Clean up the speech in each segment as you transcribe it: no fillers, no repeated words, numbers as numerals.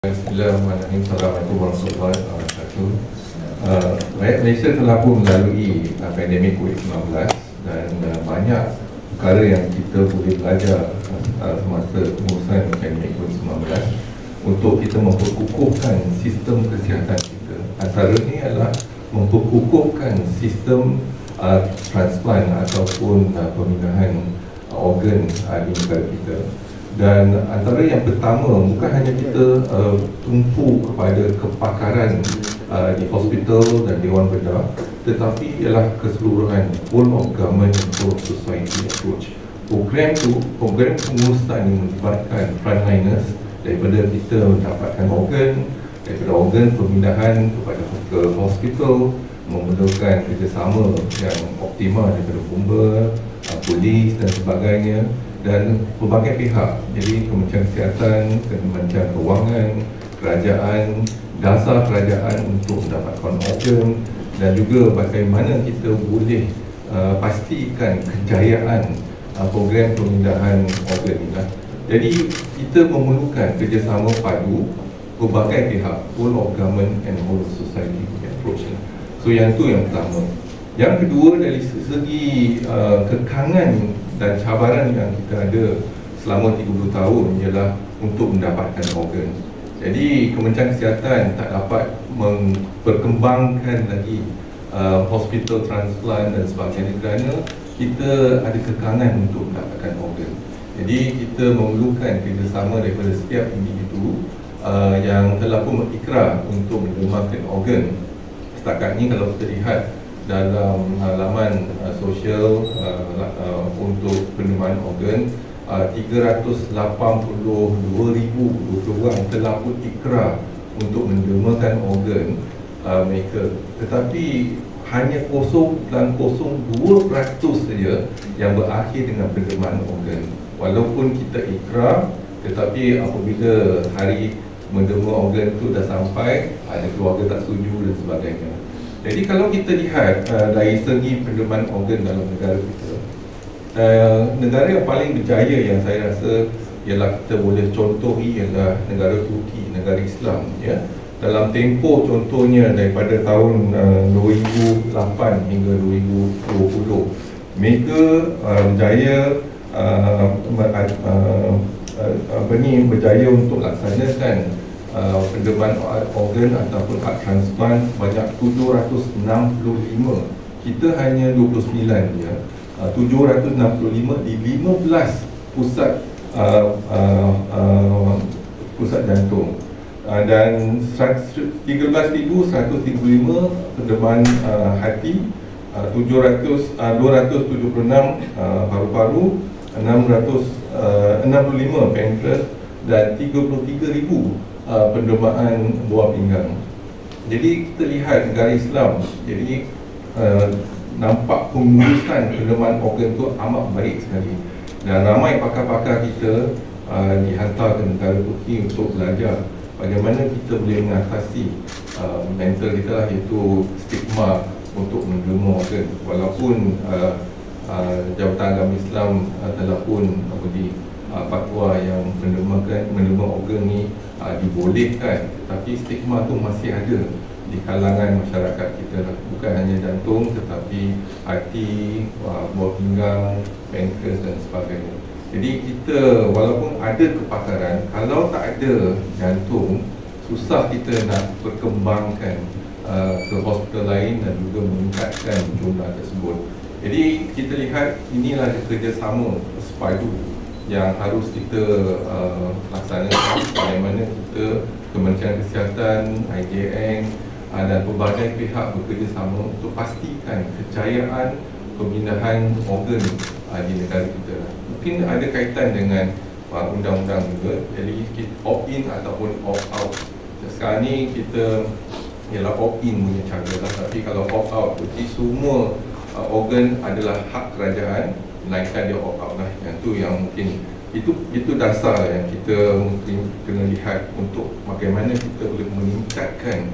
Bismillahirrahmanirrahim. Assalamualaikum warahmatullahi wabarakatuh. Rakyat Malaysia telah pun melalui pandemik COVID-19 dan banyak perkara yang kita boleh belajar semasa pengurusan pandemik COVID-19 untuk kita memperkukuhkan sistem kesihatan kita. Antaranya adalah memperkukuhkan sistem transplant ataupun pemindahan organ di negara kita. Dan antara yang pertama, bukan hanya kita tumpu kepada kepakaran di hospital dan Dewan Bedah, tetapi ialah keseluruhan whole of government and whole of society approach. Program pengurusan yang melibatkan frontliners, daripada kita mendapatkan organ, daripada organ pemindahan kepada ke hospital, memerlukan kerjasama yang optimal daripada bomba, polis dan sebagainya, dan pelbagai pihak. Jadi Kementerian Kesihatan, Kementerian Kewangan, kerajaan, dasar kerajaan untuk mendapatkan organ, dan juga bagaimana kita boleh pastikan kejayaan program pemindahan organ ini. Jadi kita memerlukan kerjasama padu pelbagai pihak, whole of government and whole of society approach. So yang itu yang pertama. Yang kedua, dari segi kekangan dan cabaran yang kita ada selama 30 tahun ialah untuk mendapatkan organ. Jadi Kementerian Kesihatan tak dapat memperkembangkan lagi hospital transplant dan sebagainya kerana kita ada kekangan untuk mendapatkan organ. Jadi kita memerlukan kerjasama daripada setiap individu yang telah pun berikrar untuk menerima organ. Setakat ini kalau kita lihat dalam laman sosial untuk penerimaan organ, 382,000 orang telah pun ikrar untuk menerimakan organ mereka, tetapi hanya 0.02% saja yang berakhir dengan penerimaan organ. Walaupun kita ikrar, tetapi apabila hari menerima organ itu dah sampai, ada keluarga tak setuju dan sebagainya. Jadi kalau kita lihat dari segi penerimaan organ dalam negara kita, negara yang paling berjaya yang saya rasa ialah kita boleh contohi ialah negara Turki, negara Islam, ya. Dalam tempoh contohnya daripada tahun 2008 hingga 2020, mereka berjaya berjaya untuk laksanakan penerimaan organ ataupun heart transplant banyak 765. Kita hanya 29 je. 765 di 15 pusat pusat jantung, dan 13,135 penerimaan hati, 276 paru-paru, 665 pankreas, dan 33,000 penerimaan buah pinggang. Jadi kita lihat negara Islam, jadi nampak pengurusan penerimaan organ itu amat baik sekali, dan ramai pakar-pakar kita dihantar ke negara Turki untuk belajar bagaimana kita boleh mengatasi mental kita lah, iaitu stigma untuk menerima organ. Walaupun Jabatan Agama Islam telah pun beri fatwa yang menerima organ ni dibolehkan, tetapi stigma tu masih ada di kalangan masyarakat kita lah. Bukan hanya jantung, tetapi hati, buah pinggang, pankreas dan sebagainya. Jadi kita walaupun ada kepakaran, kalau tak ada jantung, susah kita nak perkembangkan ke hospital lain dan juga meningkatkan jumlah tersebut. Jadi kita lihat inilah kerjasama sepadu yang harus kita laksanakan, bagaimana kita, Kementerian Kesihatan, IJN dan pelbagai pihak bekerjasama untuk pastikan kejayaan pemindahan organ di negara kita. Mungkin ada kaitan dengan undang-undang juga, jadi opt-in ataupun opt-out. Sekarang ni kita ialah opt-in punya cara lah, tapi kalau opt-out berarti semua organ adalah hak kerajaan, melainkan dia opt-out lah. Yang tu yang mungkin itu dasar yang kita mungkin kena lihat untuk bagaimana kita boleh meningkatkan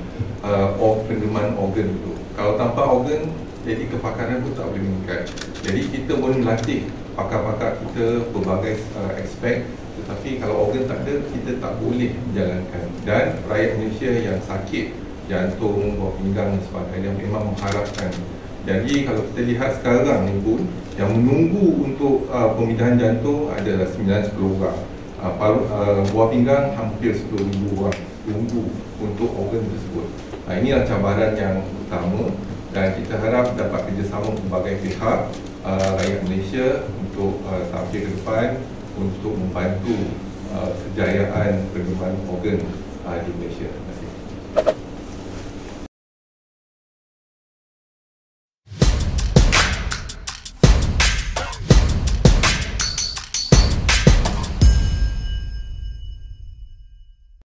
penerimaan organ itu. Kalau tanpa organ, jadi kepakaran pun tak boleh meningkat. Jadi kita boleh melatih pakar-pakar kita pelbagai aspek, Tetapi kalau organ tak ada, kita tak boleh menjalankan. Dan rakyat Malaysia yang sakit jantung, buah pinggang dan sebagainya memang mengharapkan. Jadi kalau kita lihat sekarang ni pun, yang menunggu untuk pemindahan jantung adalah 9-10 orang. Buah pinggang hampir 10,000 orang tunggu untuk organ tersebut. Inilah cabaran yang utama dan kita harap dapat kerjasama berbagai pihak rakyat Malaysia untuk tampil ke depan untuk membantu kejayaan penerimaan organ di Malaysia.